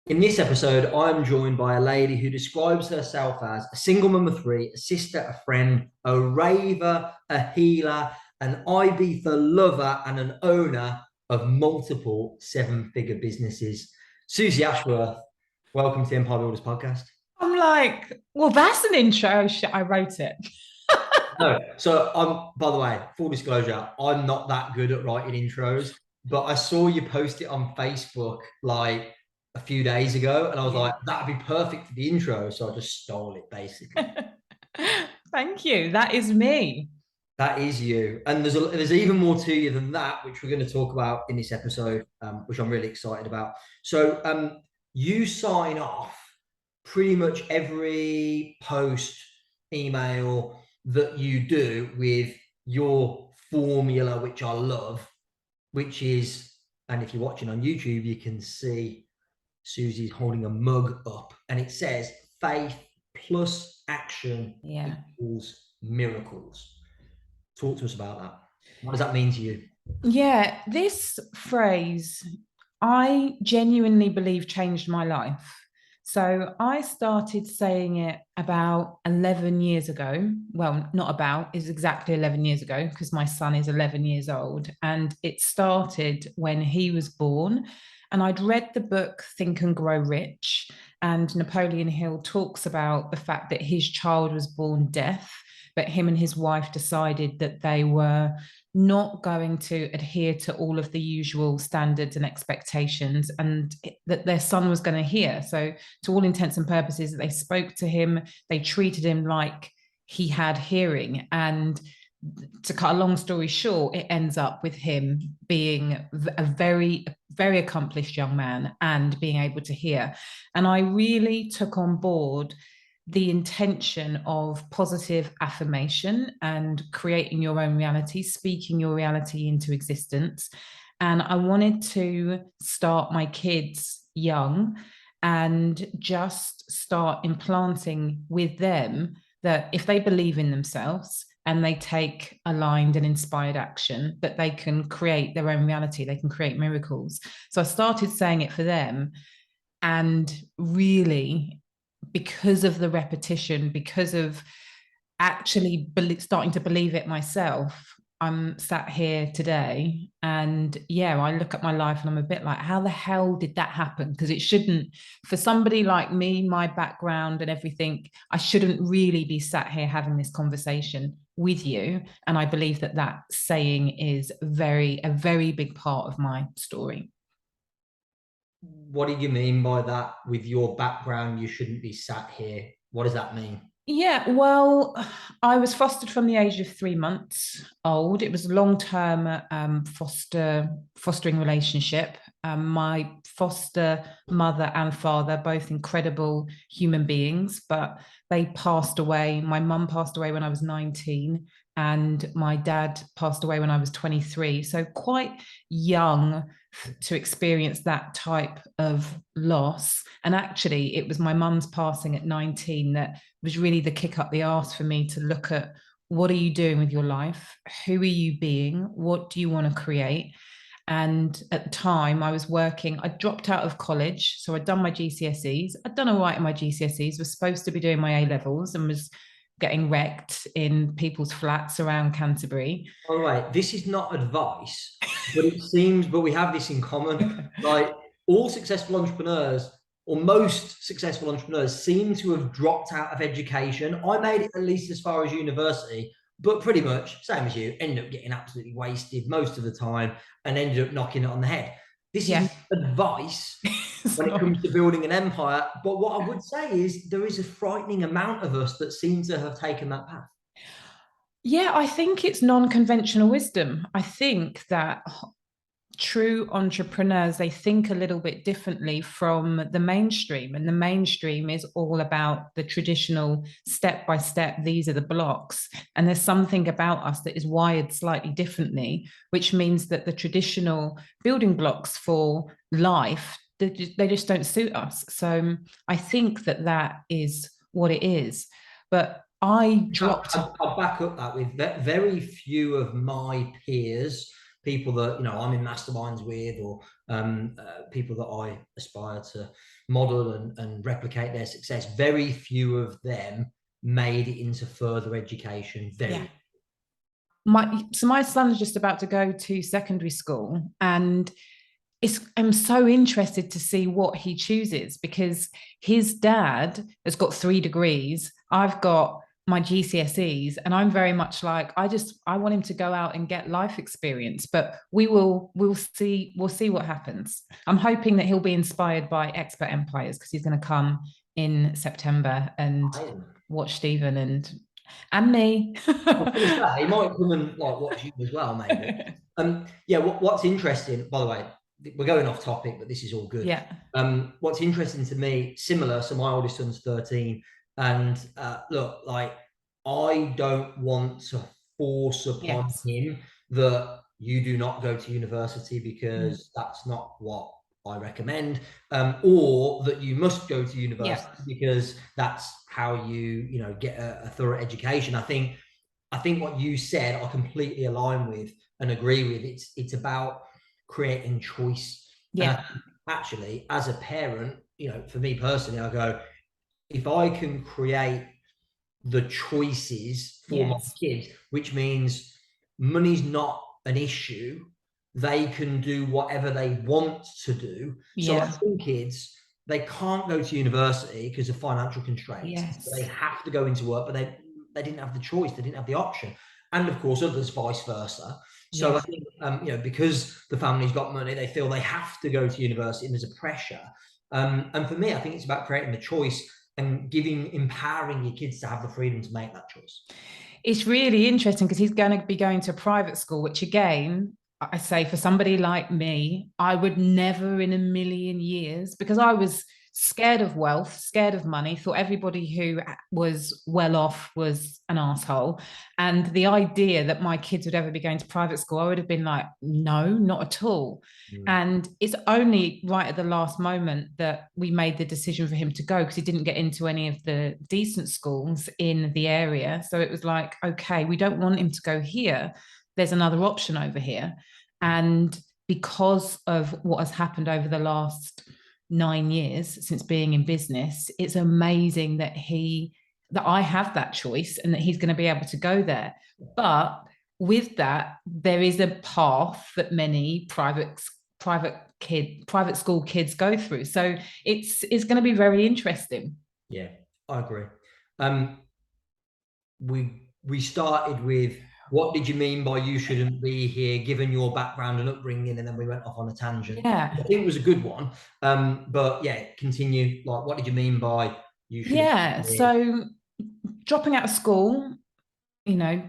In this episode, I'm joined by a lady who describes herself as a single mum of three, a sister, a friend, a raver, a healer, an Ibiza lover, and an owner of multiple seven-figure businesses. Suzy Ashworth, welcome to the Empire Builders podcast. I'm like, well, that's an intro. Shit, I wrote it. No, so I'm, by the way, full disclosure, I'm not that good at writing intros, but I saw you post it on Facebook like a few days ago, and I was Yeah. like, that'd be perfect for the intro. So I just stole it basically. Thank you. That is me. That is you. And there's even more to you than that, which we're going to talk about in this episode, which I'm really excited about. So you sign off pretty much every post, email that you do with your formula, which I love, which is, and if you're watching on YouTube, you can see Suzy's holding a mug up and it says faith plus action Yeah. equals miracles. Talk to us about that. What does that mean to you? Yeah. This phrase, I genuinely believe changed my life. So I started saying it about 11 years ago. Well, not about, is exactly 11 years ago because my son is 11 years old. And it started when he was born. And I'd read the book Think and Grow Rich. And Napoleon Hill talks about the fact that his child was born deaf, but him and his wife decided that they were not going to adhere to all of the usual standards and expectations, and that their son was going to hear. So, to all intents and purposes, they spoke to him, they treated him like he had hearing. And to cut a long story short, it ends up with him being a very accomplished young man and being able to hear. And I really took on board the intention of positive affirmation and creating your own reality, speaking your reality into existence. And I wanted to start my kids young and just start implanting with them that if they believe in themselves and they take aligned and inspired action, that they can create their own reality, they can create miracles. So I started saying it for them. And really, because of the repetition, because of actually starting to believe it myself, I'm sat here today. And yeah, I look at my life and I'm a bit like, how the hell did that happen? Because it shouldn't, for somebody like me, my background and everything, I shouldn't really be sat here having this conversation with you. And I believe that that saying is a very big part of my story. What do you mean by that? With your background, you shouldn't be sat here. What does that mean? Yeah, well, I was fostered from the age of 3 months old. It was a long-term fostering relationship. My foster mother and father, both incredible human beings, but they passed away. My mum passed away when I was 19, and my dad passed away when I was 23. So quite young to experience that type of loss. And actually, it was my mum's passing at 19 that was really the kick up the arse for me to look at what are you doing with your life? Who are you being? What do you want to create? And at the time, I was working, I dropped out of college. So I'd done my GCSEs. I'd done all right in my GCSEs, was supposed to be doing my A levels and was getting wrecked in people's flats around Canterbury. All right, this is not advice, but it seems, but we have this in common. Okay. Like all successful entrepreneurs, or most successful entrepreneurs, seem to have dropped out of education. I made it at least as far as university, but pretty much same as you, ended up getting absolutely wasted most of the time and ended up knocking it on the head. This is Yeah. not advice It's when it not. comes to building an empire, but what I would say is there is a frightening amount of us that seem to have taken that path. Yeah, I think it's non-conventional wisdom. I think that true entrepreneurs, they think a little bit differently from the mainstream, and the mainstream is all about the traditional step by step, these are the blocks. And there's something about us that is wired slightly differently, which means that the traditional building blocks for life, they just don't suit us. So I think that that is what it is. But I dropped. I'll back up that with very few of my peers people that, you know, I'm in masterminds with, or people that I aspire to model and replicate their success, very few of them made it into further education. Very. My son's just about to go to secondary school, and I'm so interested to see what he chooses, because his dad has got 3 degrees. I've got my GCSEs, and I'm very much like, I want him to go out and get life experience, but we'll see what happens. I'm hoping that he'll be inspired by Expert Empires, because he's going to come in September and watch Stephen and me. I was going to say, he might come and like watch you as well, maybe. Yeah. What's interesting, by the way, we're going off topic, but this is all good. Yeah. What's interesting to me, similar. So my oldest son's 13, and look, like, I don't want to force upon him that you do not go to university, because that's not what I recommend, or that you must go to university because that's how you know, get a thorough education. I think what you said, I completely align with and agree with. It's about creating choice. Yeah. Actually, as a parent, you know, for me personally, I go, if I can create the choices for my kids, which means money's not an issue, they can do whatever they want to do. So like some kids, they can't go to university because of financial constraints. So they have to go into work, but they didn't have the choice, they didn't have the option. And of course, others vice versa. So I think, you know, because the family's got money, they feel they have to go to university, and there's a pressure. And for me, I think it's about creating the choice and empowering your kids to have the freedom to make that choice. It's really interesting, because he's going to be going to a private school, which, again, I say, for somebody like me, I would never in a million years, because I was scared of wealth, scared of money, thought everybody who was well off was an asshole. And the idea that my kids would ever be going to private school, I would have been like, no, not at all. And it's only right at the last moment that we made the decision for him to go, because he didn't get into any of the decent schools in the area. So it was like, okay, we don't want him to go here. There's another option over here. And because of what has happened over the last 9 years since being in business, it's amazing that I have that choice, and that he's going to be able to go there. But with that, there is a path that many private school kids go through. So it's going to be very interesting. Yeah, I agree. We started with, what did you mean by you shouldn't be here, given your background and upbringing? And then we went off on a tangent. I think it was a good one. But yeah, continue. Like, what did you mean by you shouldn't be here? So dropping out of school, you know,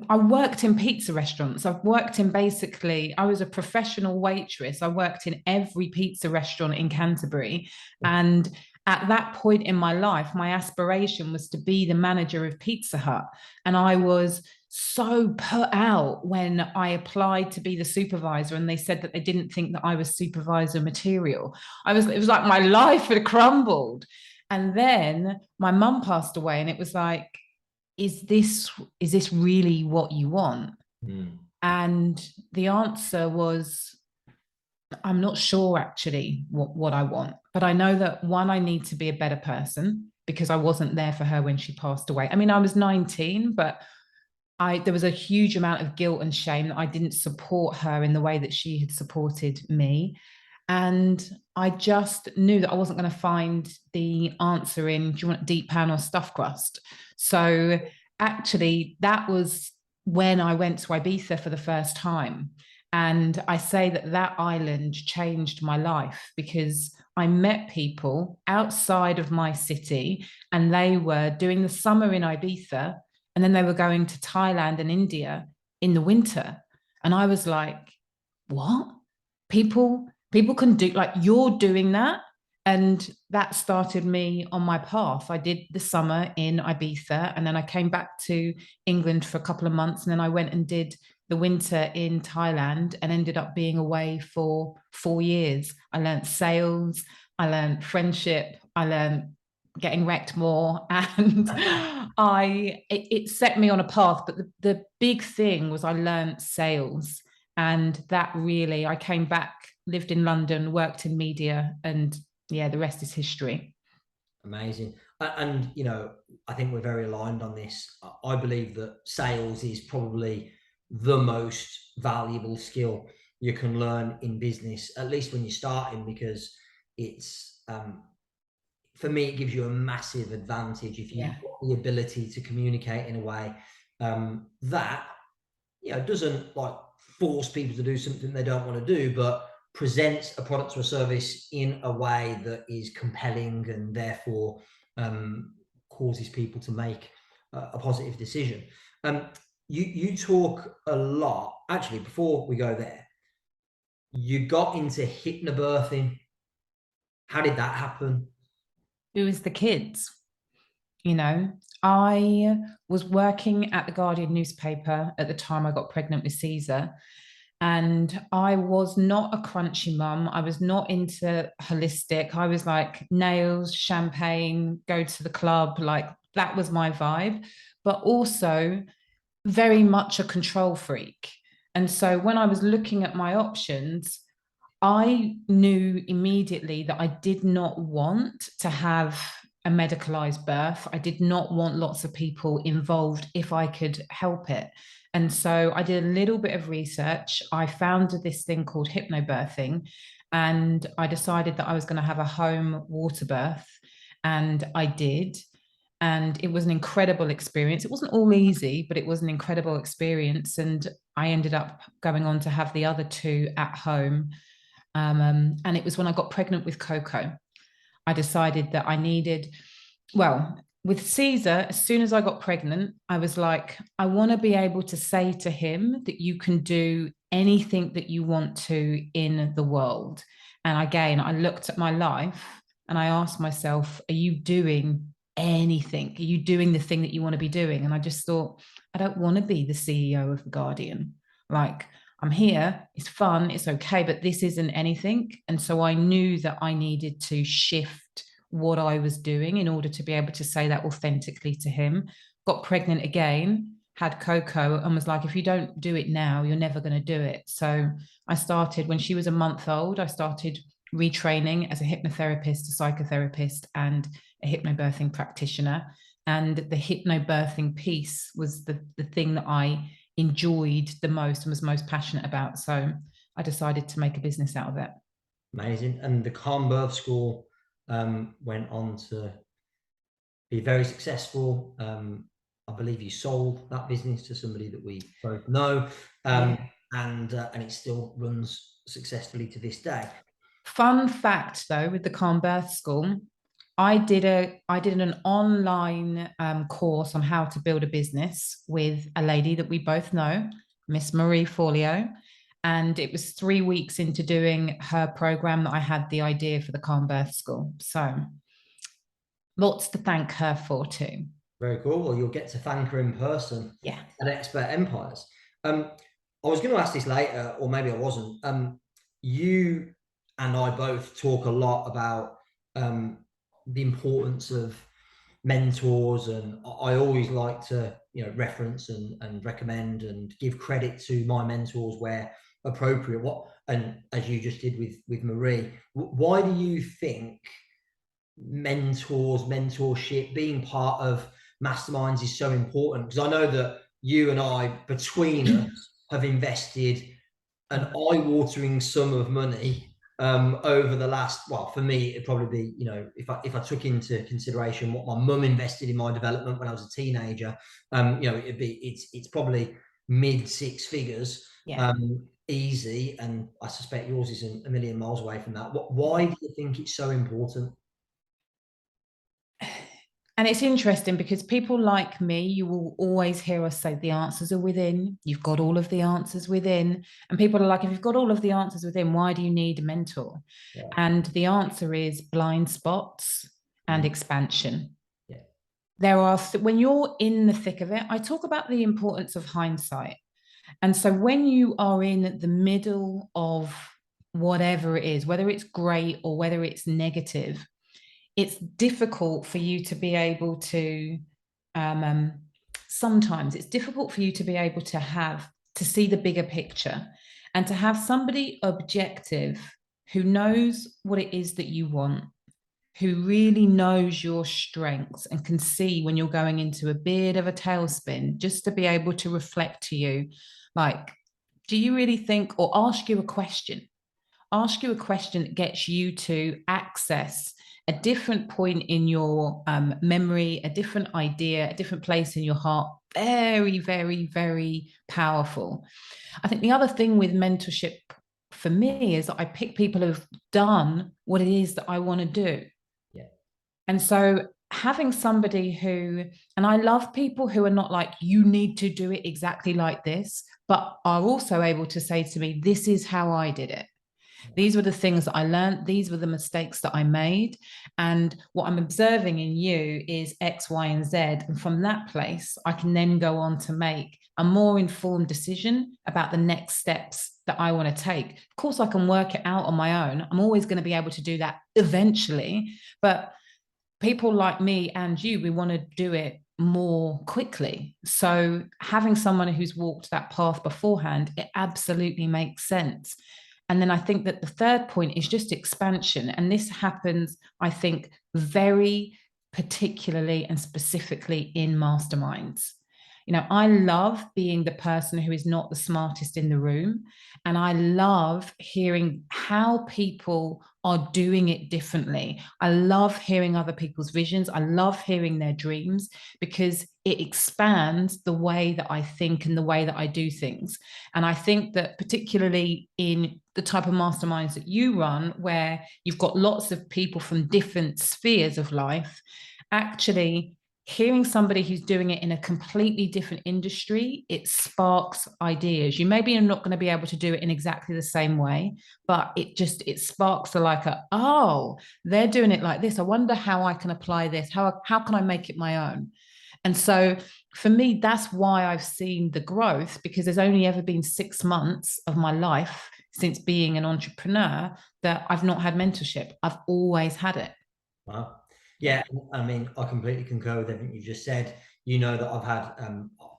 I worked in pizza restaurants. I was a professional waitress. I worked in every pizza restaurant in Canterbury. And at that point in my life, my aspiration was to be the manager of Pizza Hut. And I was so put out when I applied to be the supervisor, and they said that they didn't think that I was supervisor material. It was like my life had crumbled. And then my mum passed away, and it was like, is this really what you want? And the answer was, I'm not sure actually what I want, but I know that, one, I need to be a better person, because I wasn't there for her when she passed away. I mean, I was 19, but there was a huge amount of guilt and shame that I didn't support her in the way that she had supported me. And I just knew that I wasn't going to find the answer in, do you want deep pan or stuffed crust? So actually, that was when I went to Ibiza for the first time. And I say that island changed my life, because I met people outside of my city, and they were doing the summer in Ibiza, and then they were going to Thailand and India in the winter. And I was like, what? People can do, like, you're doing that? And that started me on my path. I did the summer in Ibiza, and then I came back to England for a couple of months, and then I went and did the winter in Thailand, and ended up being away for 4 years. I learned sales, I learned friendship, I learned getting wrecked more, and it set me on a path. But the big thing was, I learned sales. And that really, I came back, lived in London, worked in media, and yeah, the rest is history. Amazing. And, you know, I think we're very aligned on this. I believe that sales is probably the most valuable skill you can learn in business, at least when you're starting, because it's, for me, it gives you a massive advantage if you've got the ability to communicate in a way that, you know, doesn't like force people to do something they don't want to do, but presents a product or a service in a way that is compelling and therefore causes people to make a positive decision. You talk a lot, actually, before we go there, you got into hypnobirthing. How did that happen? It was the kids. You know, I was working at the Guardian newspaper at the time I got pregnant with Caesar. And I was not a crunchy mum. I was not into holistic. I was like nails, champagne, go to the club. Like that was my vibe, but also very much a control freak. And so when I was looking at my options, I knew immediately that I did not want to have a medicalized birth. I did not want lots of people involved if I could help it. And so I did a little bit of research. I found this thing called hypnobirthing, and I decided that I was going to have a home water birth. And I did. And it was an incredible experience. It wasn't all easy, but it was an incredible experience. And I ended up going on to have the other two at home. And it was when I got pregnant with Coco. I decided that I needed, well, with Caesar, as soon as I got pregnant, I was like, I want to be able to say to him that you can do anything that you want to in the world. And again, I looked at my life and I asked myself, are you doing anything? Are you doing the thing that you want to be doing? And I just thought, I don't want to be the CEO of The Guardian. Like, I'm here, it's fun, it's okay, but this isn't anything. And so I knew that I needed to shift what I was doing in order to be able to say that authentically to him. Got pregnant again, had Coco, and was like, if you don't do it now, you're never going to do it. So I started when she was a month old, I started retraining as a hypnotherapist, a psychotherapist, and a hypnobirthing practitioner. And the hypnobirthing piece was the thing that I enjoyed the most and was most passionate about. So I decided to make a business out of it. Amazing. And the Calm Birth School went on to be very successful. I believe you sold that business to somebody that we both know, and it still runs successfully to this day. Fun fact, though, with the Calm Birth School, I did an online course on how to build a business with a lady that we both know, Miss Marie Folio. And it was 3 weeks into doing her program that I had the idea for the Calm Birth School. So lots to thank her for too. Very cool. Well, you'll get to thank her in person at Expert Empires. I was going to ask this later, or maybe I wasn't. You and I both talk a lot about the importance of mentors, and I always like to, you know, reference and recommend and give credit to my mentors where appropriate. And as you just did with Marie, why do you think mentorship, being part of masterminds is so important? Because I know that you and I, between us, have invested an eye-watering sum of money over the last, well, for me, it'd probably be, you know, if I took into consideration what my mum invested in my development when I was a teenager, you know, it's probably mid six figures, easy. And I suspect yours isn't a million miles away from that. Why do you think it's so important? And it's interesting because people like me, you will always hear us say the answers are within. You've got all of the answers within. And people are like, if you've got all of the answers within, why do you need a mentor? Yeah. And the answer is blind spots and expansion. Yeah. There are, when you're in the thick of it, I talk about the importance of hindsight. And so when you are in the middle of whatever it is, whether it's great or whether it's negative, it's difficult for you to be able to sometimes it's difficult for you to be able to see the bigger picture. And to have somebody objective who knows what it is that you want, who really knows your strengths and can see when you're going into a bit of a tailspin, just to be able to reflect to you, like, do you really think, or ask you a question? Ask you a question that gets you to access a different point in your memory, a different idea, a different place in your heart. Very, very, very powerful. I think the other thing with mentorship for me is that I pick people who've done what it is that I want to do. Yeah. And so having somebody who, and I love people who are not like, you need to do it exactly like this, but are also able to say to me, this is how I did it. These were the things that I learned. These were the mistakes that I made. And what I'm observing in you is X, Y, and Z. And from that place, I can then go on to make a more informed decision about the next steps that I want to take. Of course, I can work it out on my own. I'm always going to be able to do that eventually. But people like me and you, we want to do it more quickly. So having someone who's walked that path beforehand, it absolutely makes sense. And then I think that the third point is just expansion. And this happens, I think, very particularly and specifically in masterminds. You know, I love being the person who is not the smartest in the room. And I love hearing how people are doing it differently. I love hearing other people's visions. I love hearing their dreams because it expands the way that I think and the way that I do things. And I think that particularly in the type of masterminds that you run, where you've got lots of people from different spheres of life, actually hearing somebody who's doing it in a completely different industry, it sparks ideas. You maybe are not going to be able to do it in exactly the same way, but it sparks oh, they're doing it like this. I wonder how I can apply this. How can I make it my own? And so for me, that's why I've seen the growth, because there's only ever been 6 months of my life since being an entrepreneur that I've not had mentorship. I've always had it. Wow. Yeah, I mean, I completely concur with everything you just said. You know that I've had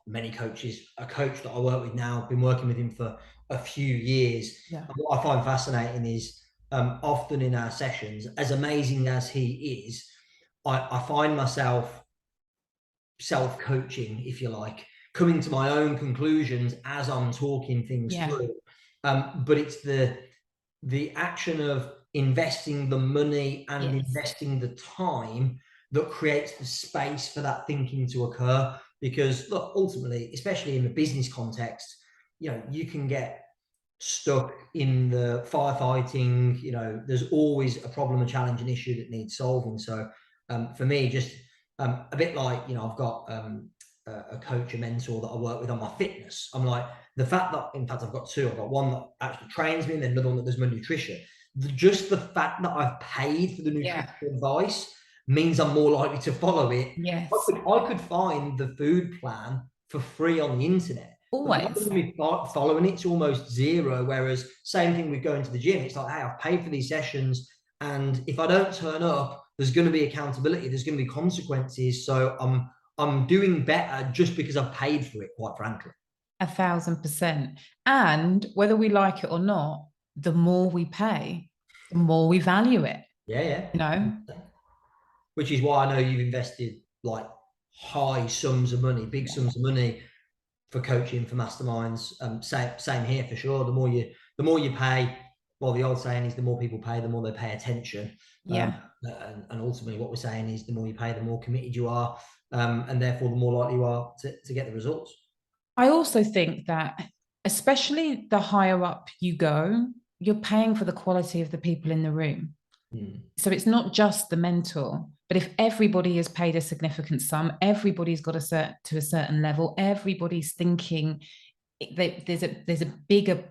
many coaches. A coach that I work with now, I've been working with him for a few years. Yeah. And what I find fascinating is often in our sessions, as amazing as he is, I find myself self-coaching, if you like, coming to my own conclusions as I'm talking things Yeah. through. But it's the action of investing the money and Yes. investing the time that creates the space for that thinking to occur. Because look, ultimately, especially in the business context, you know, you can get stuck in the firefighting. You know, there's always a problem, a challenge, an issue that needs solving. So for me, just a bit like, you know, I've got a coach, a mentor that I work with on my fitness. I'm like, the fact that, in fact, I've got two. I've got one that actually trains me and then another one that does my nutrition. Just the fact that I've paid for the nutrition advice means I'm more likely to follow it. Yes. I could find the food plan for free on the internet. But Always. me following it's almost zero. Whereas same thing with going to the gym. It's like, hey, I've paid for these sessions, and if I don't turn up, there's going to be accountability. There's going to be consequences. So I'm doing better just because I've paid for it, quite frankly. 1,000%. And whether we like it or not, the more we pay, the more we value it. Yeah, yeah. You know? Which is why I know you've invested like high sums of money, big sums of money for coaching, for masterminds. Same here for sure. The more you pay, well, the old saying is the more people pay, the more they pay attention. Yeah. And ultimately what we're saying is the more you pay, the more committed you are, and therefore the more likely you are to get the results. I also think that, especially the higher up you go, you're paying for the quality of the people in the room. So it's not just the mentor, but if everybody is paid a significant sum, everybody's got to a certain level, everybody's thinking, there's a bigger,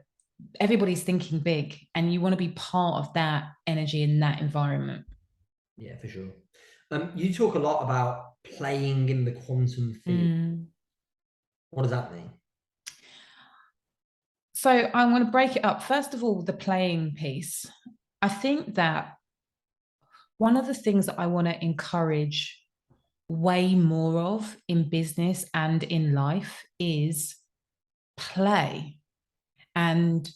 everybody's thinking big, and you want to be part of that energy in that environment. Yeah, for sure. You talk a lot about playing in the quantum field. What does that mean? So I'm going to break it up. First of all, the playing piece. I think that one of the things that I want to encourage way more of in business and in life is play. And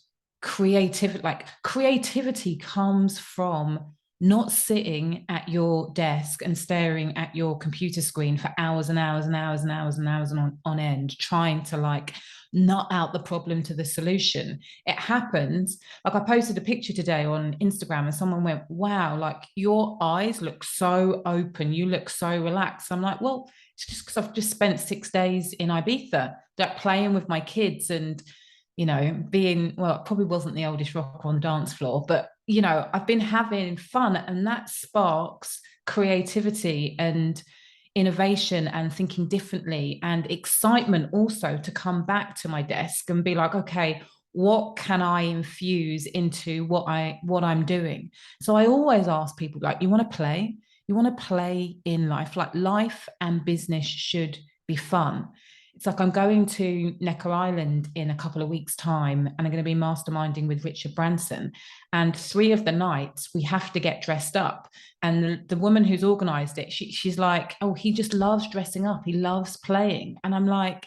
creativity comes from not sitting at your desk and staring at your computer screen for hours and hours and hours and hours and hours and on end, trying to like nut out the problem to the solution. It happens. Like I posted a picture today on Instagram and someone went, wow, like your eyes look so open. You look so relaxed. I'm like, well, it's just because I've just spent 6 days in Ibiza, like playing with my kids and, you know, being, well, it probably wasn't the oldest rock on the dance floor, but, you know, I've been having fun, and that sparks creativity and innovation and thinking differently and excitement also to come back to my desk and be like, okay, what can I infuse into what I'm doing? So I always ask people, like, you want to play? You want to play in life? Like, life and business should be fun. It's like I'm going to Necker Island in a couple of weeks' time, and I'm going to be masterminding with Richard Branson. And 3 of the nights we have to get dressed up. And the woman who's organized it, she's like, oh, he just loves dressing up. He loves playing. And I'm like,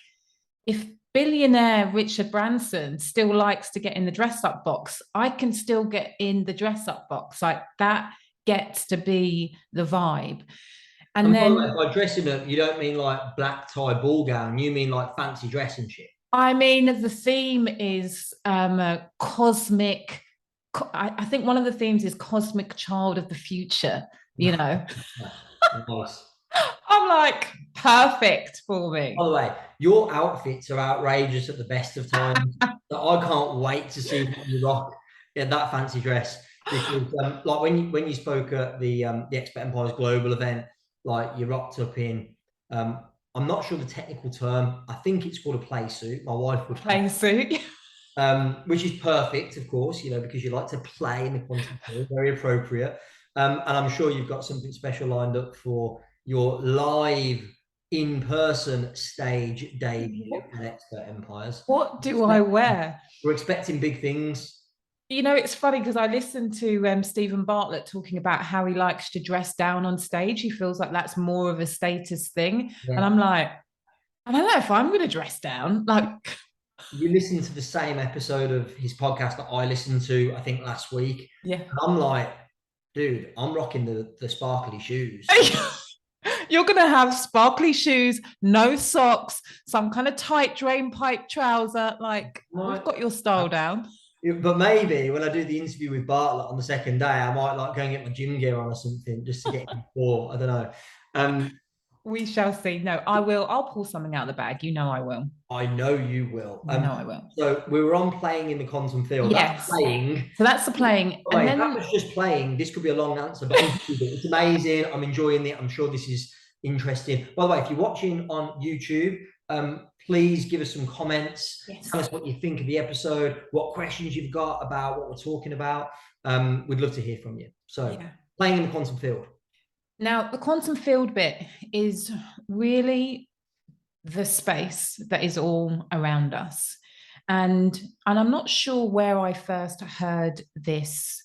if billionaire Richard Branson still likes to get in the dress up box, I can still get in the dress up box. Like, that gets to be the vibe. And by the way, then, by dressing up, you don't mean like black tie ball gown. You mean like fancy dress and shit. I mean, the theme is a cosmic. I think one of the themes is cosmic child of the future. You know, Nice. I'm like, perfect for By me. the way, your outfits are outrageous at the best of times. So I can't wait to see what you rock in that fancy dress. Because like when you spoke at the Expert Empires Global event, like you rocked up in I'm not sure the technical term. I think it's called a play suit. My wife would call Plain suit. which is perfect, of course, you know, because you like to play in the quantum field, very appropriate. And I'm sure you've got something special lined up for your live in-person stage debut at Expert Empires. What do I wear? We're expecting big things. You know, it's funny because I listened to Stephen Bartlett talking about how he likes to dress down on stage. He feels like that's more of a status thing. And Yeah. I'm like, I don't know if I'm going to dress down. Like, You listen to the same episode of his podcast that I listened to, I think, last week. yeah. And I'm like, dude, I'm rocking the sparkly shoes. You're going to have sparkly shoes, no socks, some kind of tight drain pipe trouser. Like, we've Right. got your style down. But maybe when I do the interview with Bartlett on the second day, I might like go and get my gym gear on or something just to get before. I don't know. We shall see. No, I will. I'll pull something out of the bag. You know I will. I know you will. You know I will. So we were on playing in the quantum field. Yes. That's playing. So that's the playing. By the way, And that then, was just playing. This could be a long answer, but it's amazing. I'm enjoying it. I'm sure this is interesting. By the way, if you're watching on YouTube, please give us some comments. yes. Tell us what you think of the episode, what questions you've got about what we're talking about. We'd love to hear from you. So Yeah. playing in the quantum field. Now, the quantum field bit is really the space that is all around us. And I'm not sure where I first heard this.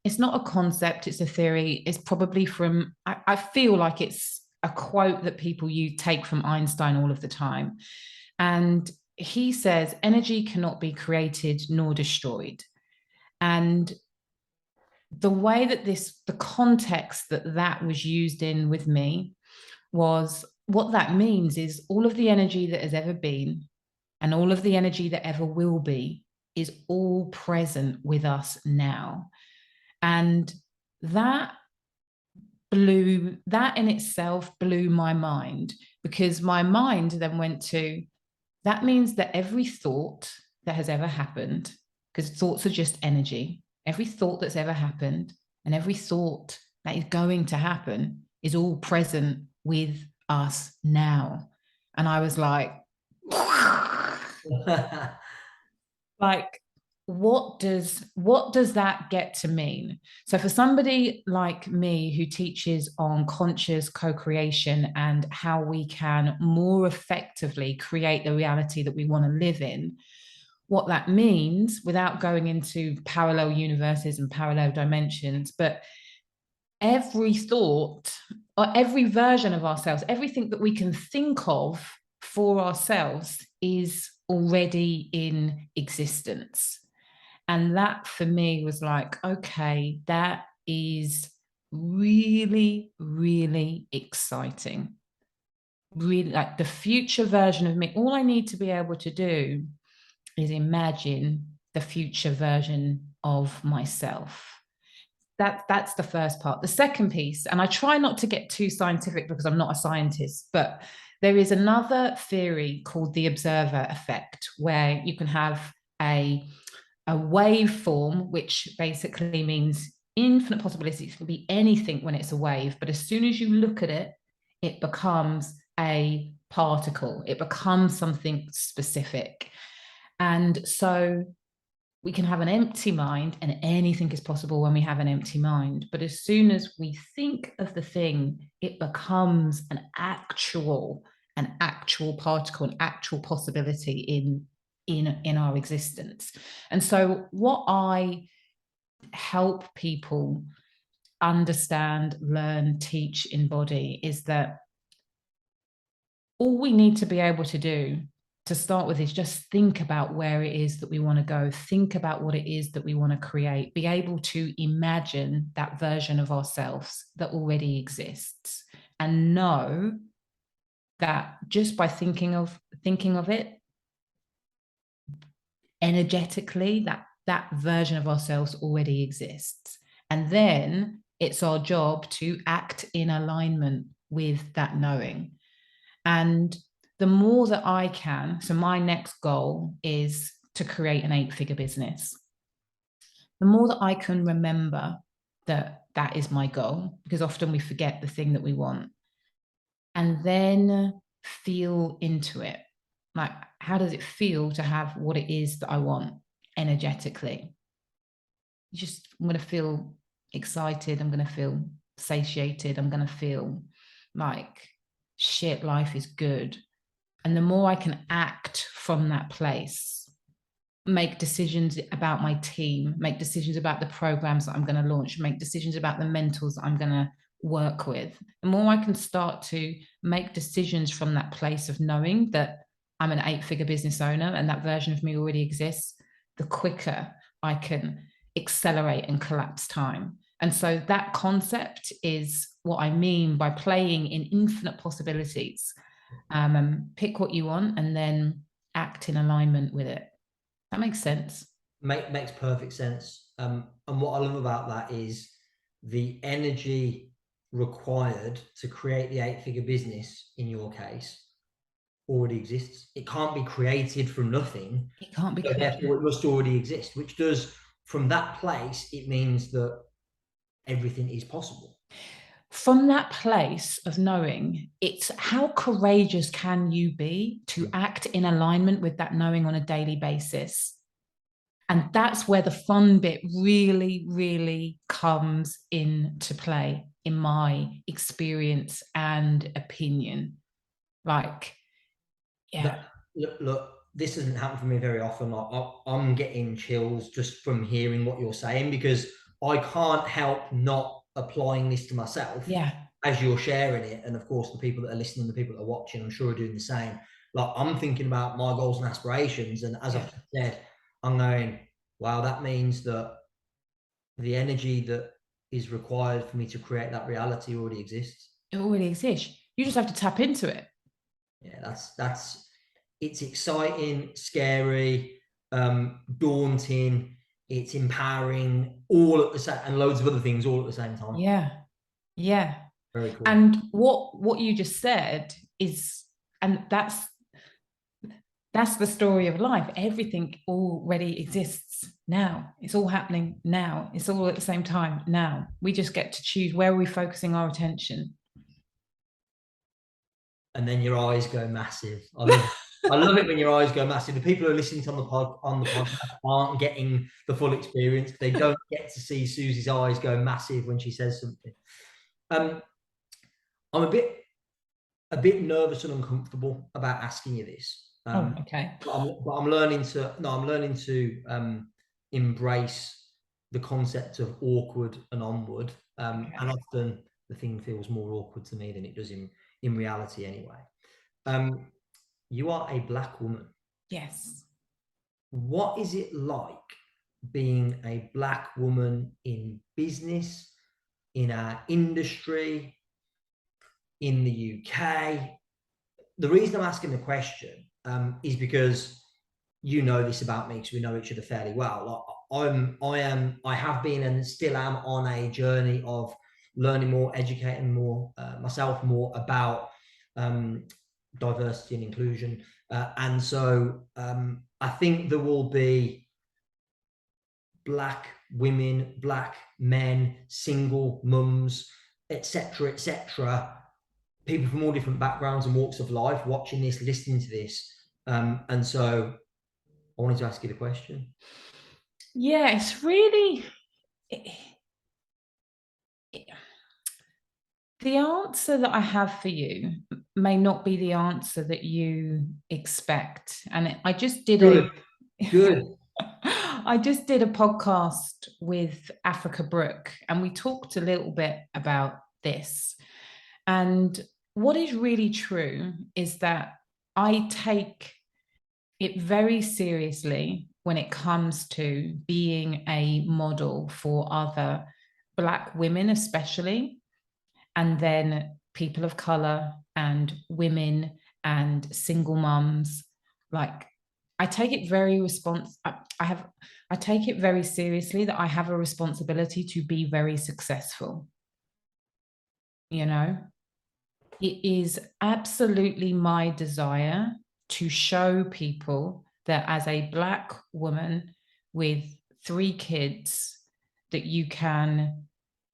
It's not a concept, it's a theory. It's probably from, I feel like it's a quote that people you take from Einstein all of the time. And he says, energy cannot be created nor destroyed. And the way that the context that was used in with me was, what that means is all of the energy that has ever been and all of the energy that ever will be is all present with us now. And that in itself blew my mind, because my mind then went to, that means that every thought that has ever happened, because thoughts are just energy, every thought that's ever happened and every thought that is going to happen is all present with us now. And I was like, like, what does that get to mean? So for somebody like me who teaches on conscious co-creation and how we can more effectively create the reality that we want to live in, what that means, without going into parallel universes and parallel dimensions, but every thought or every version of ourselves, everything that we can think of for ourselves is already in existence. And that for me was like, okay, that is really, really exciting. Really, like the future version of me. All I need to be able to do is imagine the future version of myself. That's the first part. The second piece, and I try not to get too scientific because I'm not a scientist, but there is another theory called the observer effect, where you can have a waveform, which basically means infinite possibilities. It can be anything when it's a wave, but as soon as you look at it, it becomes a particle, it becomes something specific. And so we can have an empty mind, and anything is possible when we have an empty mind. But as soon as we think of the thing, it becomes an actual particle, an actual possibility in our existence. And so what I help people understand, learn, teach, embody is that all we need to be able to do to start with is just think about where it is that we want to go, think about what it is that we want to create, be able to imagine that version of ourselves that already exists, and know that just by thinking of it energetically, that version of ourselves already exists. And then it's our job to act in alignment with that knowing. And the more that I can, so my next goal is to create an 8-figure business. The more that I can remember that that is my goal, because often we forget the thing that we want, and then feel into it. Like, how does it feel to have what it is that I want energetically? I'm going to feel excited. I'm going to feel satiated. I'm going to feel like shit, life is good. And the more I can act from that place, make decisions about my team, make decisions about the programs that I'm going to launch, make decisions about the mentors that I'm going to work with, the more I can start to make decisions from that place of knowing that I'm an 8-figure business owner and that version of me already exists, the quicker I can accelerate and collapse time. And so that concept is what I mean by playing in infinite possibilities. Pick what you want and then act in alignment with it. That makes sense. Makes perfect sense. And what I love about that is the energy required to create the 8-figure business, in your case, already exists. It can't be created from nothing. It can't be So created. therefore, it must already exist, which does, from that place, it means that everything is possible. From that place of knowing, it's how courageous can you be to act in alignment with that knowing on a daily basis? And that's where the fun bit really, really comes into play, in my experience and opinion. Like, yeah. Look, this doesn't happen for me very often. I'm getting chills just from hearing what you're saying, because I can't help not applying this to myself as you're sharing it. And of course, the people that are listening, the people that are watching, I'm sure are doing the same. Like, I'm thinking about my goals and aspirations. And as I've said, I'm going, wow, that means that the energy that is required for me to create that reality already exists. It already exists. You just have to tap into it. Yeah, it's exciting, scary, daunting, it's empowering, all at the same, and loads of other things all at the same time. Yeah. Very cool. And what you just said is, and that's the story of life. Everything already exists now. It's all happening now. It's all at the same time now. We just get to choose where we're focusing our attention. And then your eyes go massive. I love it when your eyes go massive. The people who are listening to the podcast aren't getting the full experience. They don't get to see Suzy's eyes go massive when she says something. I'm a bit nervous and uncomfortable about asking you this. Okay. But I'm learning to embrace the concept of awkward and onward. And often the thing feels more awkward to me than it does in reality anyway. You are a Black woman. Yes. What is it like being a Black woman in business, in our industry, in the UK? The reason I'm asking the question is because you know this about me, because we know each other fairly well. I have been and still am on a journey of learning more, educating more myself more about diversity and inclusion, and so I think there will be Black women, Black men, single mums, etc., people from all different backgrounds and walks of life watching this, listening to this. And so I wanted to ask you the question. Yeah, it's really... the answer that I have for you may not be the answer that you expect. And I just did Good. I just did a podcast with Africa Brooke, and we talked a little bit about this. And what is really true is that I take it very seriously when it comes to being a model for other Black women, especially, and then people of color and women and single mums. Like, I take it very I take it very seriously that I have a responsibility to be very successful. You know, it is absolutely my desire to show people that as a Black woman with 3 kids, that you can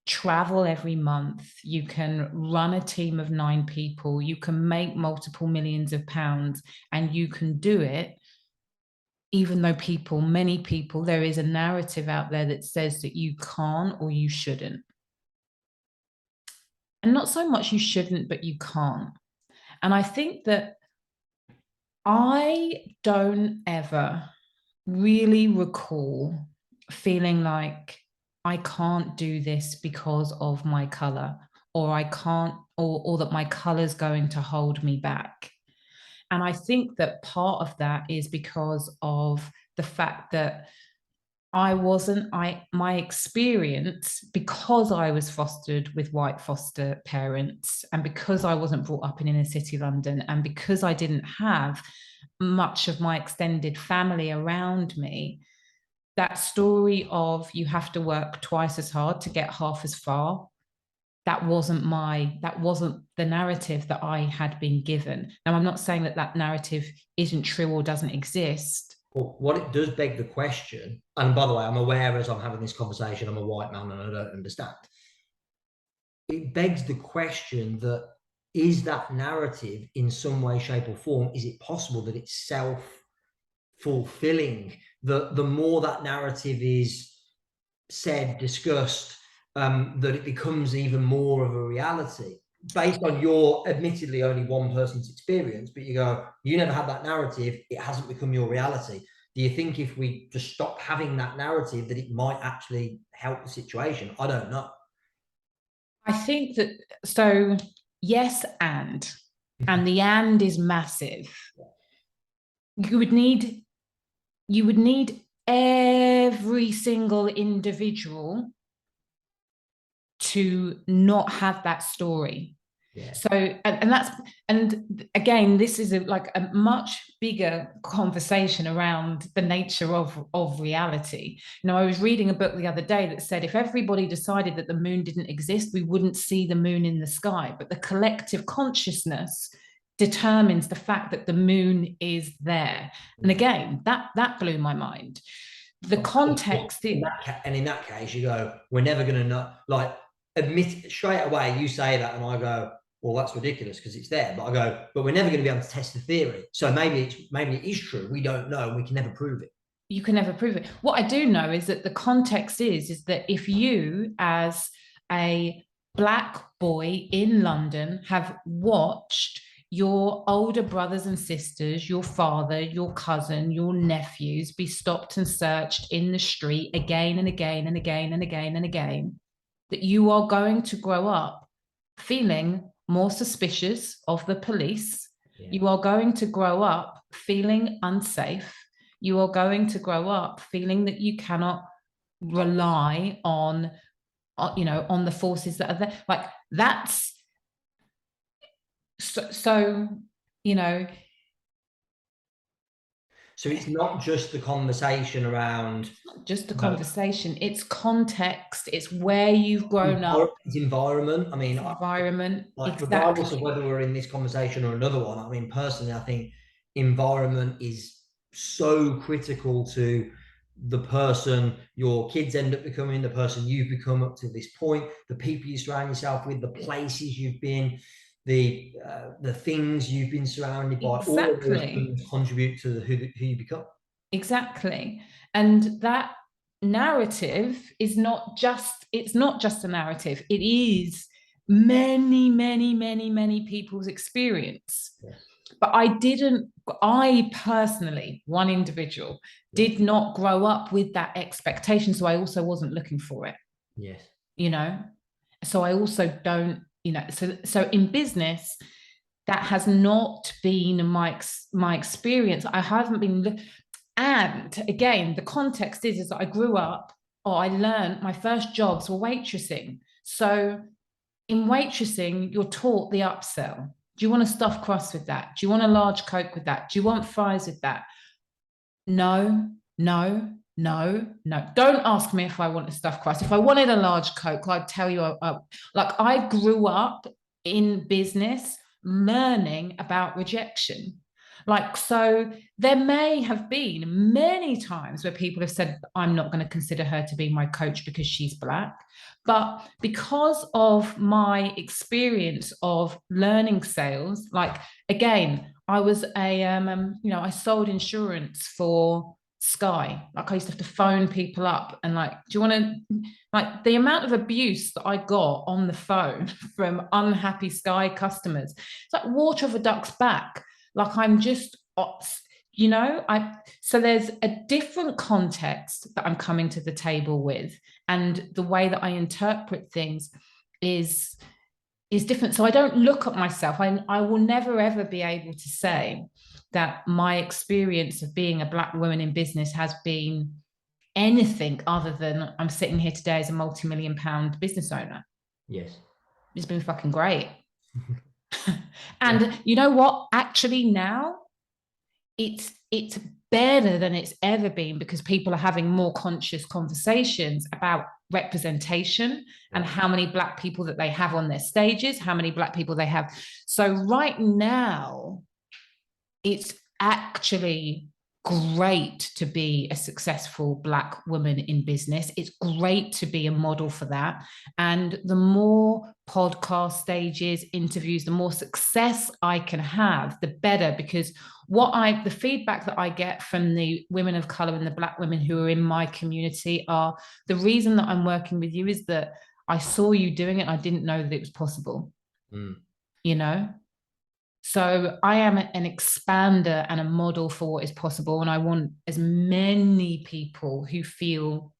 travel every month, you can run a team of 9 people, you can make multiple millions of pounds, and you can do it even though many people, there is a narrative out there that says that you can't or you shouldn't. And not so much you shouldn't, but you can't. And I think that I don't ever really recall feeling like I can't do this because of my color, or I can't, or that my color is going to hold me back. And I think that part of that is because of the fact that my experience, because I was fostered with white foster parents, and because I wasn't brought up in inner city London, and because I didn't have much of my extended family around me, that story of you have to work twice as hard to get half as far, that wasn't the narrative that I had been given. Now, I'm not saying that that narrative isn't true or doesn't exist. Well, what it does beg the question, and by the way, I'm aware as I'm having this conversation, I'm a white man and I don't understand. It begs the question that, is that narrative in some way, shape, or form, is it possible that it's self-fulfilling? The more that narrative is said, discussed, that it becomes even more of a reality based on your admittedly only one person's experience, but you go, you never had that narrative, it hasn't become your reality. Do you think if we just stop having that narrative that it might actually help the situation? I don't know. I think that, so yes, and the and is massive. You would need every single individual to not have that story. Yeah. So, and again, this is like a much bigger conversation around the nature of reality. You know, I was reading a book the other day that said if everybody decided that the moon didn't exist, we wouldn't see the moon in the sky. But the collective consciousness determines the fact that the moon is there. And again, that blew my mind. The context in that case, you go, we're never going to know. Like, admit straight away, you say that, and I go, well, that's ridiculous because it's there. But I go, but we're never going to be able to test the theory. So maybe it is true. We don't know. We can never prove it. You can never prove it. What I do know is that the context is that if you, as a Black boy in London, have watched your older brothers and sisters, your father, your cousin, your nephews be stopped and searched in the street again and again and again and again and again, that you are going to grow up feeling more suspicious of the police. Yeah. You are going to grow up feeling unsafe. you are going to grow up feeling that you cannot rely on, you know, on the forces that are there. Like that's so you know. So it's not just the conversation around, It's not just a conversation, it's context, it's where you've grown up. It's environment. I mean, It's environment, like regardless of exactly. whether we're in this conversation or another one, I mean, personally, I think environment is so critical to the person your kids end up becoming, the person you've become up to this point, the people you surround yourself with, the places you've been, the things you've been surrounded by. All of those Exactly. things contribute to who you become. Exactly. And that narrative is not just, it's not just a narrative, it is many, many, many, many people's experience. Yes. But I personally, one individual, Yes. did not grow up with that expectation. So I also wasn't looking for it, Yes. you know? So I also don't, you know, so in business, that has not been my experience. I haven't been, and again, the context is that I grew up, or I learned my first jobs were waitressing. So in waitressing, you're taught the upsell. Do you want a stuffed crust with that? Do you want a large Coke with that? Do you want fries with that? No, no, no, no. Don't ask me if I want a stuffed crust. If I wanted a large Coke, I'd tell you. Like I grew up in business learning about rejection. Like, so there may have been many times where people have said, I'm not going to consider her to be my coach because she's Black. But because of my experience of learning sales, like again, I was you know, I sold insurance for Sky. Like I used to have to phone people up and like, do you want to, like the amount of abuse that I got on the phone from unhappy Sky customers, it's like water of a duck's back. Like I'm just, you know, so there's a different context that I'm coming to the table with, and the way that I interpret things is different. So I don't look at myself. I will never ever be able to say that my experience of being a Black woman in business has been anything other than I'm sitting here today as a multi-million-pound business owner. Yes. It's been fucking great. Yeah. And you know what? Actually, now it's better than it's ever been because people are having more conscious conversations about representation and how many Black people that they have on their stages, how many Black people they have. So right now, it's actually great to be a successful Black woman in business. It's great to be a model for that. And the more podcast stages, interviews, the more success I can have, the better, because the feedback that I get from the women of color and the Black women who are in my community are, the reason that I'm working with you is that I saw you doing it. I didn't know that it was possible, you know? So I am an expander and a model for what is possible. And I want as many people who feel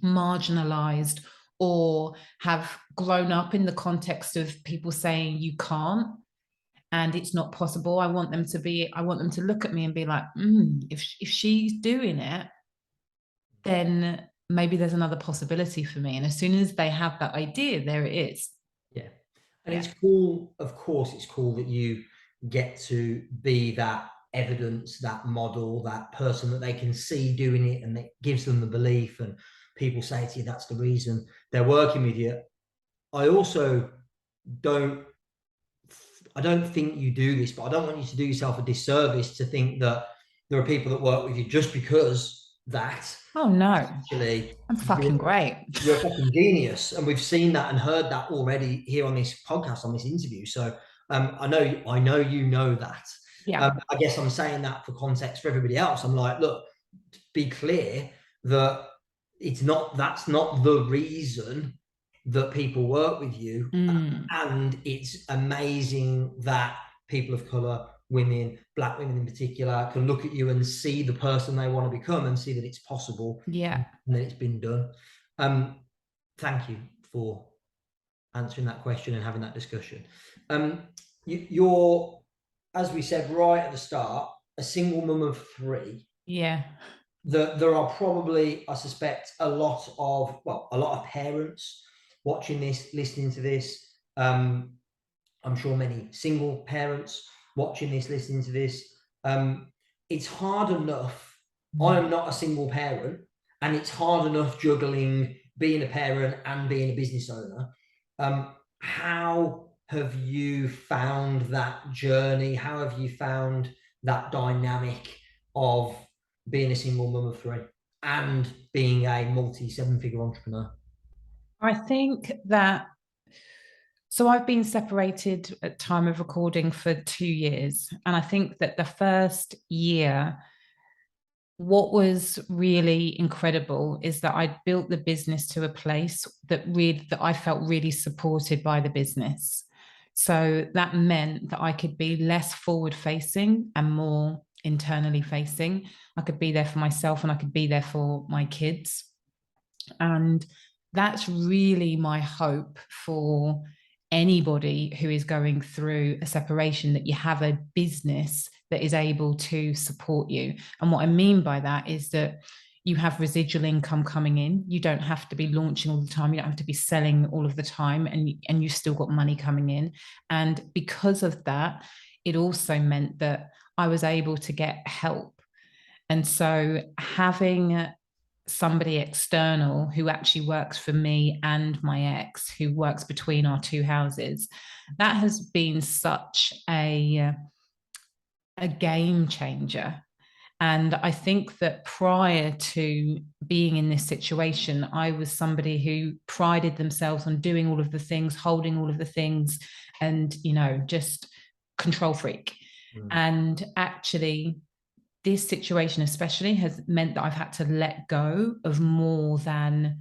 marginalized or have grown up in the context of people saying you can't and it's not possible. I want them to look at me and be like, if she's doing it, then maybe there's another possibility for me. And as soon as they have that idea, there it is. Yeah. And it's cool, of course, it's cool that you get to be that evidence, that model, that person that they can see doing it, and it gives them the belief. And people say to you, that's the reason they're working with you. I also don't think you do this, but I don't want you to do yourself a disservice to think that there are people that work with you just because that. Oh no, Actually, I'm fucking great. You're a fucking genius, and we've seen that and heard that already here on this podcast, on this interview. So I know you know that. Yeah. I guess I'm saying that for context for everybody else. I'm like, look, be clear that that's not the reason that people work with you. And it's amazing that people of color, women, Black women in particular, can look at you and see the person they want to become and see that it's possible. Yeah. And that it's been done. Thank you for answering that question and having that discussion. You're, as we said right at the start, a single mum of 3. Yeah. There are probably, I suspect, a lot of parents watching this, listening to this. I'm sure many single parents watching this, listening to this. It's hard enough. I am not a single parent, and it's hard enough juggling being a parent and being a business owner. How have you found that journey? How have you found that dynamic of being a single mum of three and being a multi-seven-figure entrepreneur? I think that, so I've been separated at time of recording for 2 years. And I think that the first year, what was really incredible is that I built the business to a place that I felt really supported by the business. So that meant that I could be less forward facing and more internally facing. I could be there for myself and I could be there for my kids. And that's really my hope for anybody who is going through a separation, that you have a business that is able to support you. And what I mean by that is that you have residual income coming in. You don't have to be launching all the time. You don't have to be selling all of the time, and you've still got money coming in. And because of that, it also meant that I was able to get help. And so having somebody external who actually works for me and my ex, who works between our two houses, that has been such a game changer. And I think that prior to being in this situation, I was somebody who prided themselves on doing all of the things, holding all of the things, and, just control freak. And actually, this situation especially has meant that I've had to let go of more than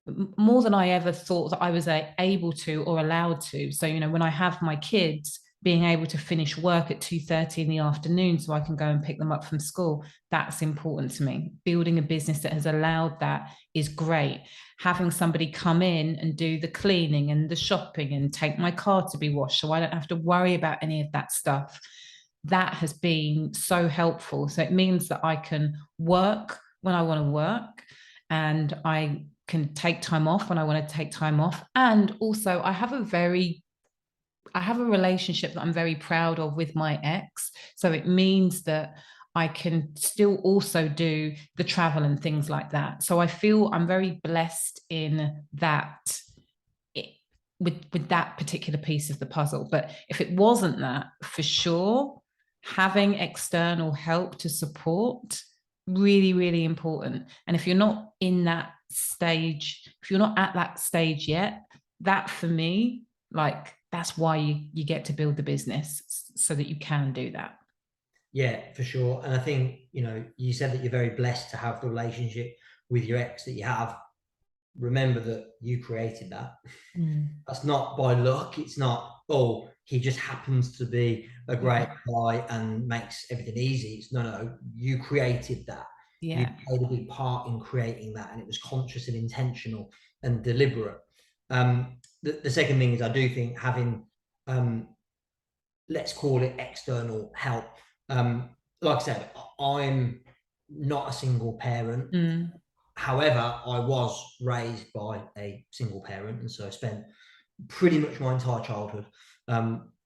I ever thought that I was able to or allowed to. So, when I have my kids, being able to finish work at 2:30 in the afternoon so I can go and pick them up from school, that's important to me. Building a business that has allowed that is great. Having somebody come in and do the cleaning and the shopping and take my car to be washed so I don't have to worry about any of that stuff, that has been so helpful. So it means that I can work when I want to work, and I can take time off when I want to take time off. And also, I have a relationship that I'm very proud of with my ex. So it means that I can still also do the travel and things like that. So I feel I'm very blessed in that, with that particular piece of the puzzle. But if it wasn't that, for sure, having external help to support, really, really important. And if you're not in that stage, if you're not at that stage yet, that for me, like, that's why you get to build the business, so that you can do that. Yeah, for sure. And I think, you said that you're very blessed to have the relationship with your ex that you have. Remember that you created that. That's not by luck. It's not, oh, he just happens to be a great guy and makes everything easy. It's no, you created that. You Yeah. played a big part in creating that, and it was conscious and intentional and deliberate. The second thing is, I do think having, let's call it external help. Like I said, I'm not a single parent. However, I was raised by a single parent, and so I spent pretty much my entire childhood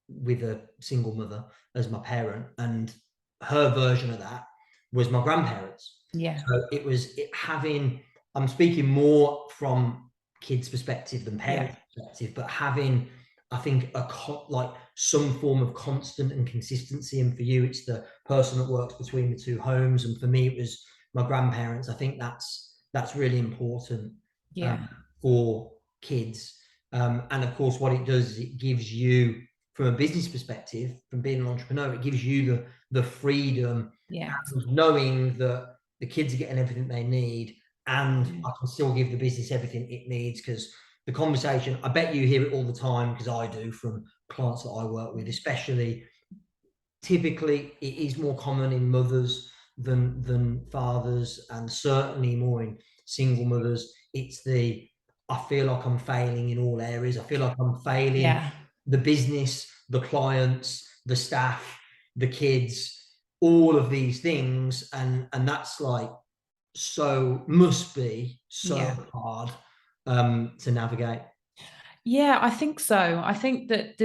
with a single mother as my parent, and her version of that was my grandparents. Yeah. So it was having, I'm speaking more from kids' perspective than parents' perspective, but having, I think, like some form of constant and consistency. And for you, it's the person that works between the two homes, and for me, it was my grandparents. I think that's really important for kids. And of course, what it does is it gives you, from a business perspective, from being an entrepreneur, it gives you the freedom of knowing that the kids are getting everything they need, and I can still give the business everything it needs. Because the conversation, I bet you hear it all the time, because I do, from clients that I work with, especially. Typically, it is more common in mothers than fathers, and certainly more in single mothers. It's I feel like I'm failing in all areas. I feel like I'm failing the business, the clients, the staff, the kids. all of these things, and that's like must be so Yeah. hard to navigate. Yeah, I think so. I think that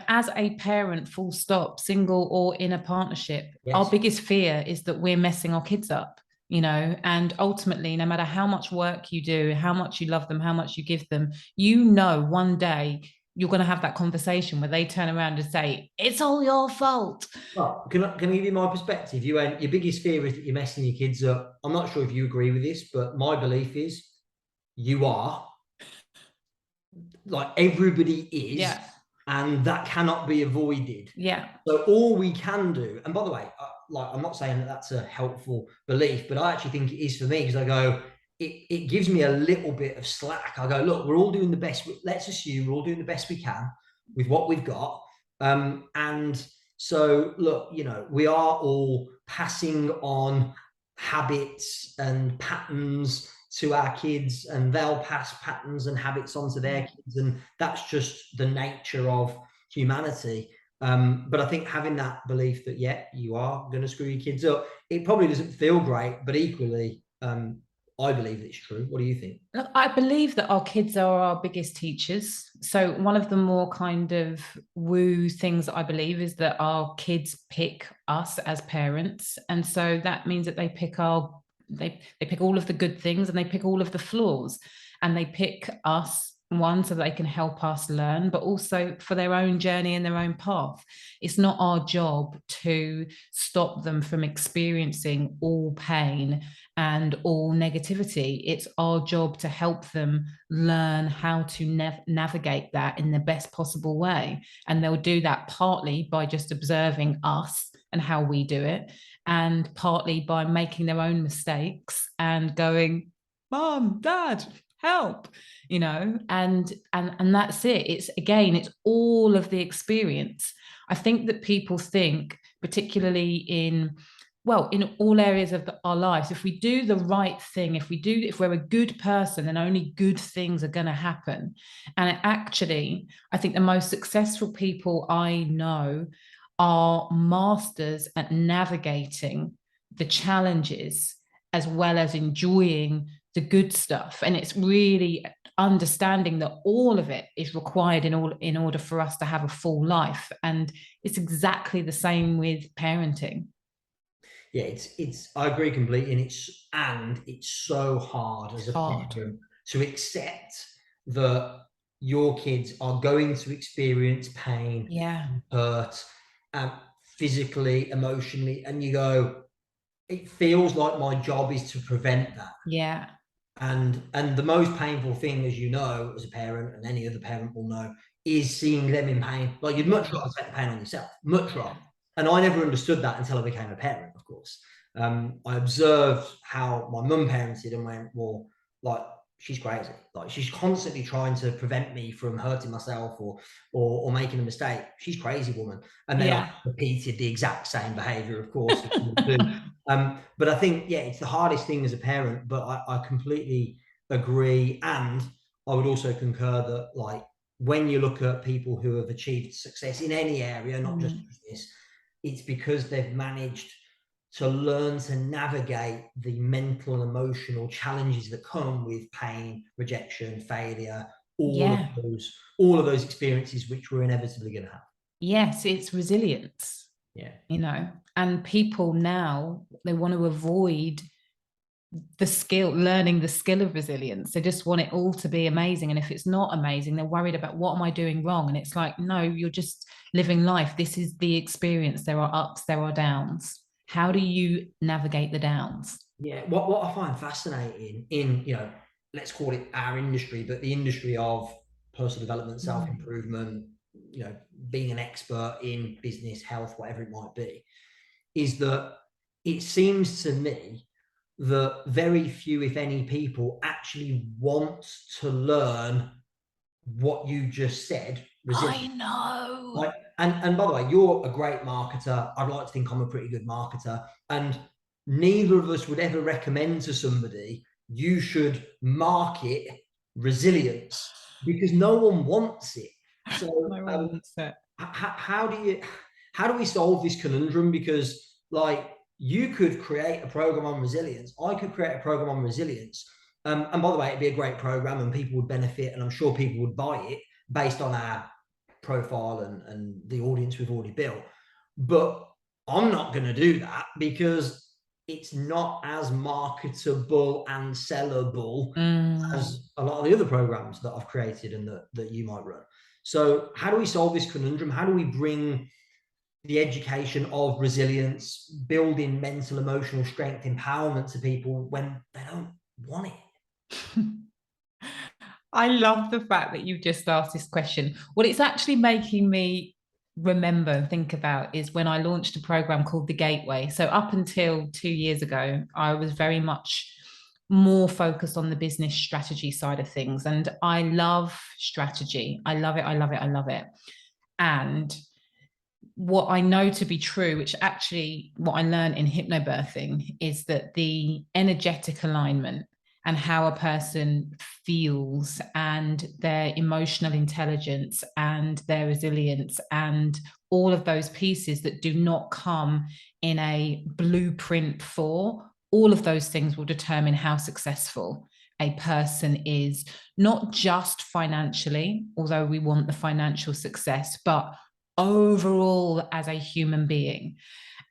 as a parent, full stop, single or in a partnership, our Yes. biggest fear is that we're messing our kids up, and ultimately, no matter how much work you do, how much you love them, how much you give them, one day you're going to have that conversation where they turn around and say, it's all your fault. Well, can I give you my perspective? Your biggest fear is that you're messing your kids up. I'm not sure if you agree with this, but my belief is you are. Like everybody is, Yeah. and that cannot be avoided. Yeah. So all we can do, and by the way, I'm not saying that that's a helpful belief, but I actually think it is for me, because I go, it gives me a little bit of slack. I go, look, we're all doing the best. Let's assume we're all doing the best we can with what we've got. And so, look, we are all passing on habits and patterns to our kids, and they'll pass patterns and habits on to their kids, and that's just the nature of humanity. But I think having that belief that, yeah, you are going to screw your kids up, it probably doesn't feel great, but equally, I believe it's true. What do you think? I believe that our kids are our biggest teachers. So, one of the more kind of woo things that I believe is that our kids pick us as parents. And so that means that they pick they pick all of the good things and they pick all of the flaws, and they pick us, one, so that they can help us learn, but also for their own journey and their own path. It's not our job to stop them from experiencing all pain and all negativity. It's our job to help them learn how to navigate that in the best possible way. And they'll do that partly by just observing us and how we do it, and partly by making their own mistakes and going, Mom, Dad, help, and that's it. It's all of the experience. I think that people think, particularly in all areas of our lives, if we do the right thing, if we're a good person, then only good things are going to happen. And actually, I think the most successful people I know are masters at navigating the challenges as well as enjoying the good stuff. And it's really understanding that all of it is required in order for us to have a full life. And it's exactly the same with parenting. Yeah, it's I agree completely, and it's so hard as a Hard. parent to accept that your kids are going to experience pain, Yeah. hurt, um, physically, emotionally, and you go, it feels like my job is to prevent that. Yeah. And the most painful thing, as you know, as a parent, and any other parent will know, is seeing them in pain. Like, you'd much rather take the pain on yourself, much rather. And I never understood that until I became a parent, of course. I observed how my mum parented and went, well, like, she's crazy. Like, she's constantly trying to prevent me from hurting myself or making a mistake. She's crazy, woman. And then I Yeah. repeated the exact same behavior, of course. But I think, yeah, it's the hardest thing as a parent, but I completely agree. And I would also concur that, like, when you look at people who have achieved success in any area, not just business, it's because they've managed to learn to navigate the mental and emotional challenges that come with pain, rejection, failure, Yeah. all of those experiences which we're inevitably going to have. Yes, it's resilience, Yeah. And people now, they want to avoid learning the skill of resilience. They just want it all to be amazing. And if it's not amazing, they're worried about, what am I doing wrong? And it's like, no, you're just living life. This is the experience. There are ups, there are downs. How do you navigate the downs? Yeah, what I find fascinating in, let's call it our industry, but the industry of personal development, self-improvement, being an expert in business, health, whatever it might be, is that it seems to me that very few, if any, people actually want to learn what you just said. I know. Like, and by the way, you're a great marketer. I'd like to think I'm a pretty good marketer. And neither of us would ever recommend to somebody, you should market resilience, because no one wants it. So No one wants it. how do we solve this conundrum? Because like you could create a program on resilience. I could create a program on resilience. And by the way, it'd be a great program and people would benefit, and I'm sure people would buy it based on our profile and the audience we've already built. But I'm not going to do that because it's not as marketable and sellable as a lot of the other programs that I've created and that you might run. So how do we solve this conundrum? How do we bring the education of resilience, building mental, emotional strength, empowerment to people when they don't want it? I love the fact that you've just asked this question. What it's actually making me remember and think about is when I launched a program called The Gateway. So up until 2 years ago, I was very much more focused on the business strategy side of things. And I love strategy. I love it. I love it. I love it. And what I know to be true, which actually what I learned in hypnobirthing, is that the energetic alignment and how a person feels and their emotional intelligence and their resilience and all of those pieces that do not come in a blueprint for, all of those things will determine how successful a person is, not just financially, although we want the financial success, but overall as a human being.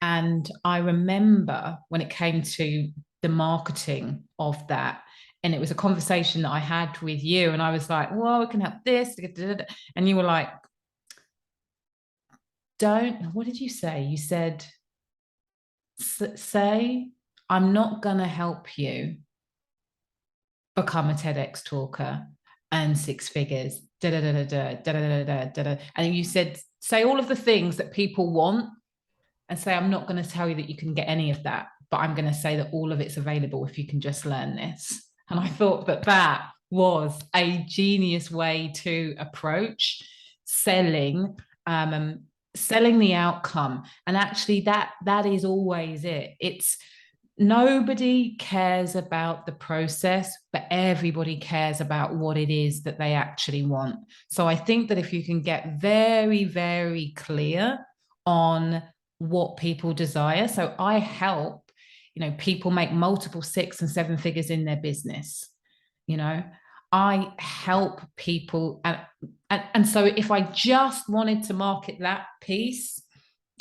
And I remember when it came to the marketing of that, and it was a conversation that I had with you, and I was like, well, we can help this. And you were like, what did you say? You said, say, I'm not going to help you become a TEDx talker and six figures. And you said, say all of the things that people want and say, I'm not going to tell you that you can get any of that, but I'm going to say that all of it's available if you can just learn this. And I thought that that was a genius way to approach selling, selling the outcome. And actually that is always it. It's nobody cares about the process, but everybody cares about what it is that they actually want. So I think that if you can get very, very clear on what people desire. So I help, people make multiple 6 and 7 figures in their business. I help people. And so if I just wanted to market that piece,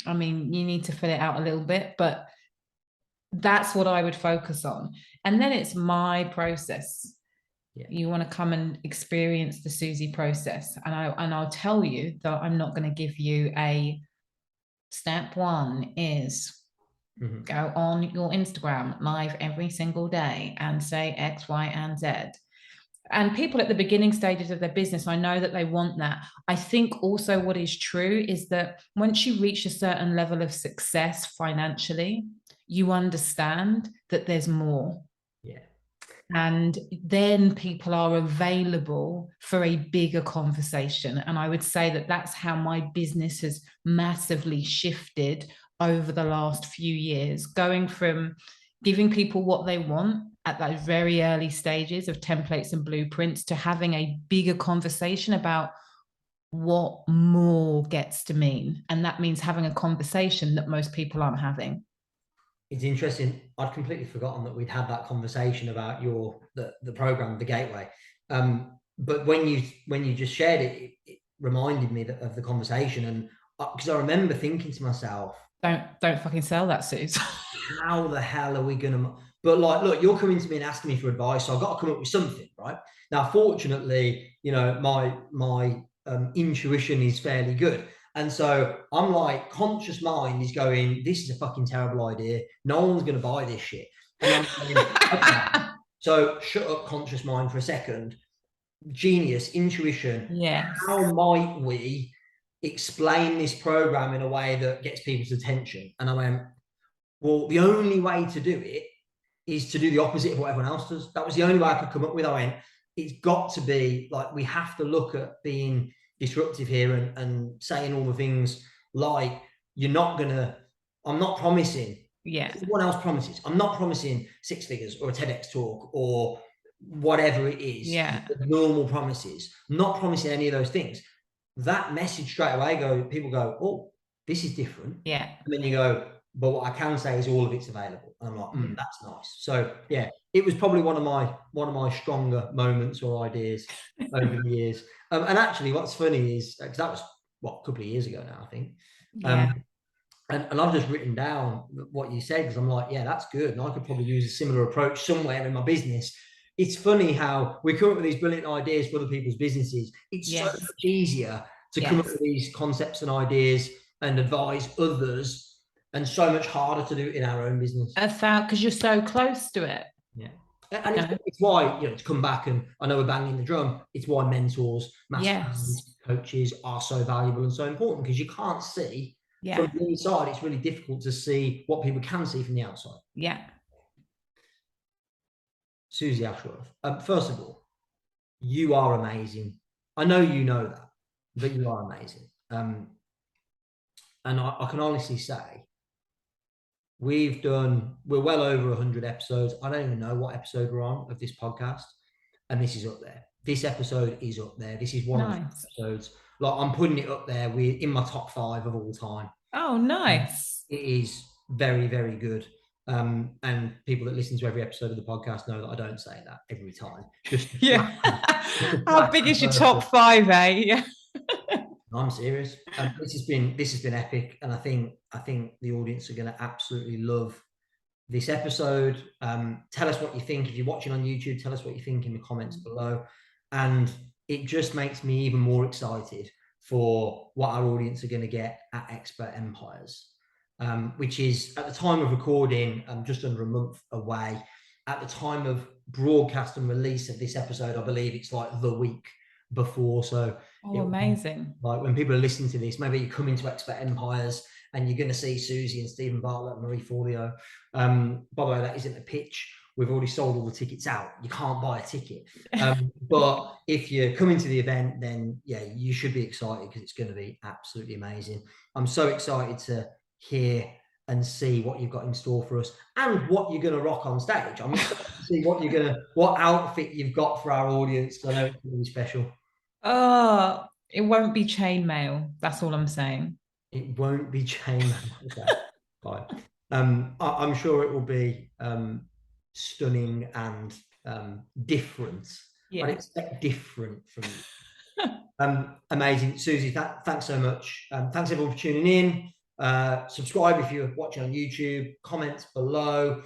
I mean, you need to fill it out a little bit, but that's what I would focus on. And then it's my process. Yeah. You want to come and experience the Suzy process. And I'll tell you that I'm not going to give you a step 1 is go on your Instagram live every single day and say X, Y, and Z. And people at the beginning stages of their business, I know that they want that. I think also what is true is that once you reach a certain level of success financially, you understand that there's more. Yeah. And then people are available for a bigger conversation. And I would say that that's how my business has massively shifted over the last few years, going from giving people what they want at those very early stages of templates and blueprints to having a bigger conversation about what more gets to mean. And that means having a conversation that most people aren't having. It's interesting. I'd completely forgotten that we'd had that conversation about the program, The Gateway. But when you just shared it, it reminded me of the conversation, and because I remember thinking to myself, don't fucking sell that, Suze. How the hell are we gonna? But like, look, you're coming to me and asking me for advice, so I've got to come up with something, right? Now, fortunately, my intuition is fairly good. And so I'm like, conscious mind is going, this is a fucking terrible idea. No one's going to buy this shit. And I'm going, okay. So shut up, conscious mind, for a second. Genius, intuition. Yes. How might we explain this program in a way that gets people's attention? And I went, well, the only way to do it is to do the opposite of what everyone else does. That was the only way I could come up with. I went, it's got to be like, we have to look at being disruptive here and saying all the things like, I'm not promising. Yeah. Everyone else promises. I'm not promising 6 figures or a TEDx talk or whatever it is. Yeah. Normal promises. I'm not promising any of those things. That message straight away people go, oh, this is different. Yeah. And then you go, but what I can say is all of it's available. And I'm like, that's nice. So yeah, it was probably one of my stronger moments or ideas over the years. And actually, what's funny is because that was a couple of years ago now, I think. And I've just written down what you said because I'm like, yeah, that's good. And I could probably use a similar approach somewhere in my business. It's funny how we come up with these brilliant ideas for other people's businesses. It's so much easier to come up with these concepts and ideas and advise others, and so much harder to do it in our own business. Because you're so close to it. Yeah. And it's why, to come back, and I know we're banging the drum, it's why mentors, masterminds, coaches are so valuable and so important, because you can't see from the inside. It's really difficult to see what people can see from the outside. Suzy Ashworth, first of all, you are amazing. I know you know that, but you are amazing. And I can honestly say, we're well over 100 episodes. I don't even know what episode we're on of this podcast, and this is up there. This episode is up there. This is one of the episodes. Like, I'm putting it up there. We're in my top 5 of all time. Oh, nice. It is very, very good. And people that listen to every episode of the podcast know that I don't say that every time. Just how big is your top 5, eh? I'm serious. This has been epic, and I think the audience are going to absolutely love this episode. Tell us what you think. If you're watching on YouTube, tell us what you think in the comments below. And it just makes me even more excited for what our audience are going to get at Expert Empires, which is, at the time of recording, just under a month away. At the time of broadcast and release of this episode, I believe it's like the week before. So amazing. Like, when people are listening to this, maybe you come into Expert Empires and you're going to see Suzy and Stephen Bartlett and Marie Forleo. By the way, that isn't a pitch. We've already sold all the tickets out. You can't buy a ticket. But if you're coming to the event, then yeah, you should be excited, because it's going to be absolutely amazing. I'm so excited to hear and see what you've got in store for us, and what you're going to rock on stage. I'm excited to see what outfit you've got for our audience, because I know it's going to be special. Oh, it won't be chainmail. That's all I'm saying. It won't be chainmail. Okay. Fine. I'm sure it will be stunning and different. I'd expect different from you. Amazing. Suzy, thanks so much. Thanks everyone for tuning in. Subscribe if you're watching on YouTube. Comments below.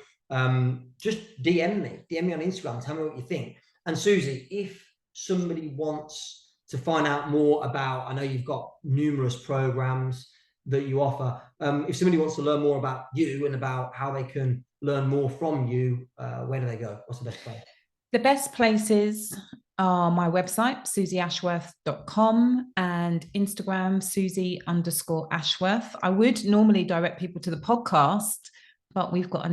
Just DM me on Instagram. Tell me what you think. And Suzy, if somebody wants to find out more about, I know you've got numerous programs that you offer. If somebody wants to learn more about you and about how they can learn more from you, where do they go? What's the best place? The best places are my website, suzyashworth.com, and Instagram, Suzy_Ashworth. I would normally direct people to the podcast, but we've got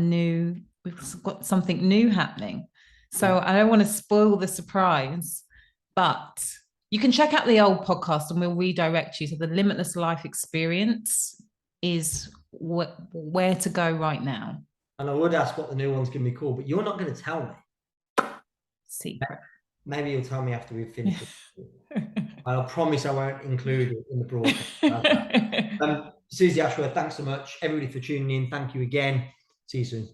something new happening. So I don't want to spoil the surprise, but you can check out the old podcast and we'll redirect you to the Limitless Life Experience is where to go right now. And I would ask what the new one's going to be called, but you're not going to tell me. Secret. Maybe you'll tell me after we've finished. I promise I won't include it in the broadcast. Suzy Ashworth, thanks so much, everybody, for tuning in. Thank you again. See you soon.